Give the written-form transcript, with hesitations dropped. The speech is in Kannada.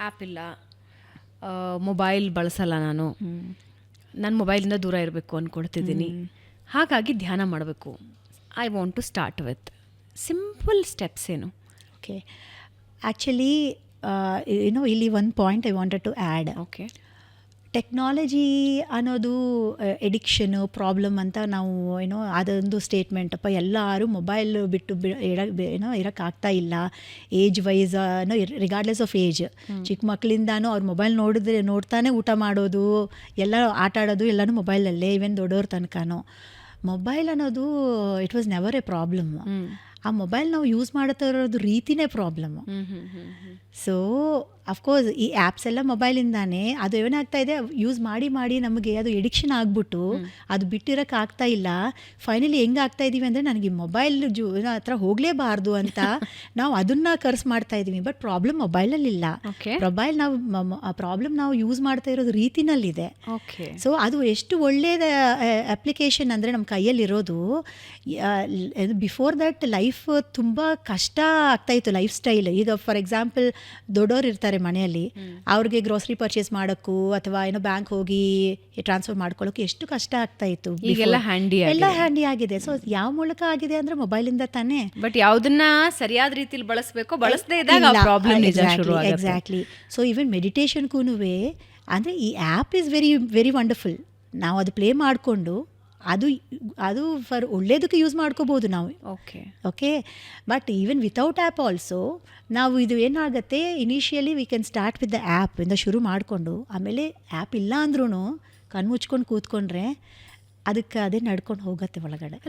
ಆ್ಯಪ್ ಇಲ್ಲ, ಮೊಬೈಲ್ ಬಳಸಲ್ಲ ನಾನು, ನಾನು ಮೊಬೈಲಿಂದ ದೂರ ಇರಬೇಕು ಅಂದ್ಕೊಳ್ತಿದ್ದೀನಿ, ಹಾಗಾಗಿ ಧ್ಯಾನ ಮಾಡಬೇಕು. I want to start with simple steps ಏನು? ಓಕೆ, ಆ್ಯಕ್ಚುಲಿ ಇಲ್ಲಿ ಒಂದು point I wanted to add. Okay, technology ಅನ್ನೋದು ಎಡಿಕ್ಷನು ಪ್ರಾಬ್ಲಮ್ ಅಂತ ನಾವು ಅದೊಂದು ಸ್ಟೇಟ್ಮೆಂಟಪ್ಪ ಎಲ್ಲರೂ ಮೊಬೈಲ್ ಬಿಟ್ಟು ಇರೋಕ್ಕಾಗ್ತಾ ಇಲ್ಲ, age wise regardless of age. ಚಿಕ್ಕ ಮಕ್ಕಳಿಂದಾನು ಅವ್ರು ಮೊಬೈಲ್ ನೋಡ್ತಾನೆ ಊಟ ಮಾಡೋದು, ಎಲ್ಲ ಆಟ ಆಡೋದು ಎಲ್ಲನೂ ಮೊಬೈಲಲ್ಲೇ, ಈವನ್ ದೊಡ್ಡವ್ರ ತನಕನೂ. ಮೊಬೈಲ್ ಅನ್ನೋದು it was never A problem. ಆ ಮೊಬೈಲ್ ನಾವು ಯೂಸ್ ಮಾಡ್ತಾ ಇರೋದು ರೀತಿನೇ ಪ್ರಾಬ್ಲಮ್ಮು. ಸೊ ಅಫ್ಕೋರ್ಸ್ ಈ ಆ್ಯಪ್ಸ್ ಎಲ್ಲ ಮೊಬೈಲಿಂದಾನೇ, ಅದು ಏನಾಗ್ತಾ ಇದೆ, ಯೂಸ್ ಮಾಡಿ ಮಾಡಿ ನಮಗೆ ಅದು ಎಡಿಕ್ಷನ್ ಆಗಿಬಿಟ್ಟು ಅದು ಬಿಟ್ಟಿರೋಕ್ಕಾಗ್ತಾ ಇಲ್ಲ. ಫೈನಲಿ ಹೆಂಗೆ ಆಗ್ತಾ ಇದ್ದೀವಿ ಅಂದರೆ, ನನಗೆ ಮೊಬೈಲ್ ಹತ್ರ ಹೋಗಲೇಬಾರ್ದು ಅಂತ ನಾವು ಅದನ್ನು ಕರ್ಸ್ ಮಾಡ್ತಾ ಇದ್ದೀವಿ. ಬಟ್ ಪ್ರಾಬ್ಲಮ್ ಮೊಬೈಲಲ್ಲಿಲ್ಲ, ಪ್ರಾಬ್ಲಮ್ ನಾವು ಯೂಸ್ ಮಾಡ್ತಾ ಇರೋದು ರೀತಿನಲ್ಲಿದೆ. ಸೊ ಅದು ಎಷ್ಟು ಒಳ್ಳೆಯದ ಅಪ್ಲಿಕೇಶನ್ ಅಂದರೆ ನಮ್ಮ ಕೈಯಲ್ಲಿರೋದು. ಬಿಫೋರ್ ದಟ್ ಲೈಫ್ ತುಂಬ ಕಷ್ಟ ಆಗ್ತಾಯಿತ್ತು, ಲೈಫ್ ಸ್ಟೈಲ್. ಈಗ ಫಾರ್ ಎಕ್ಸಾಂಪಲ್ ದೊಡ್ಡೋರು ಇರ್ತಾರೆ ಮನೆಯಲ್ಲಿ, ಅವ್ರಿಗೆ ಗ್ರೋಸರಿ ಪರ್ಚೇಸ್ ಮಾಡೋಕ್ಕೂ ಅಥವಾ ಬ್ಯಾಂಕ್ ಹೋಗಿ ಟ್ರಾನ್ಸ್ಫರ್ ಮಾಡ್ಕೊಳ್ಳೋಕೆ ಎಷ್ಟು ಕಷ್ಟ ಆಗ್ತಾ ಇತ್ತು. ಎಲ್ಲ ಹ್ಯಾಂಡಿ ಆಗಿದೆ. ಸೊ ಯಾವ ಮೂಲಕ ಆಗಿದೆ ಅಂದ್ರೆ ಮೊಬೈಲಿಂದ ತಾನೇ. ಬಟ್ ಯಾವುದನ್ನ ಸರಿಯಾದ ರೀತಿಯಲ್ಲಿ ಬಳಸಬೇಕು, ಬಳಸದೇ ಇದ್ದಾಗ ಪ್ರಾಬ್ಲಮ್ ಎಕ್ಸಾಕ್ಟ್ಲಿ. ಸೊ ಈವನ್ ಮೆಡಿಟೇಷನ್ಗೂ ಅಂದರೆ ಈ app is very very wonderful. ನಾವು ಅದು ಪ್ಲೇ ಮಾಡಿಕೊಂಡು ಅದು ಫಾರ್ ಒಳ್ಳೇದಕ್ಕೆ ಯೂಸ್ ಮಾಡ್ಕೋಬೋದು ನಾವು. Okay, but even without app also ನಾವು ಇದು ಏನಾಗುತ್ತೆ, initially we can start with the app ಇಂದ ಶುರು ಮಾಡಿಕೊಂಡು, ಆಮೇಲೆ ಆ್ಯಪ್ ಇಲ್ಲ ಅಂದ್ರೂ ಕಣ್ಮುಚ್ಕೊಂಡು ಕೂತ್ಕೊಂಡ್ರೆ ಅದಕ್ಕೆ ಅದೇ ನಡ್ಕೊಂಡು ಹೋಗುತ್ತೆ ಒಳಗಡೆ.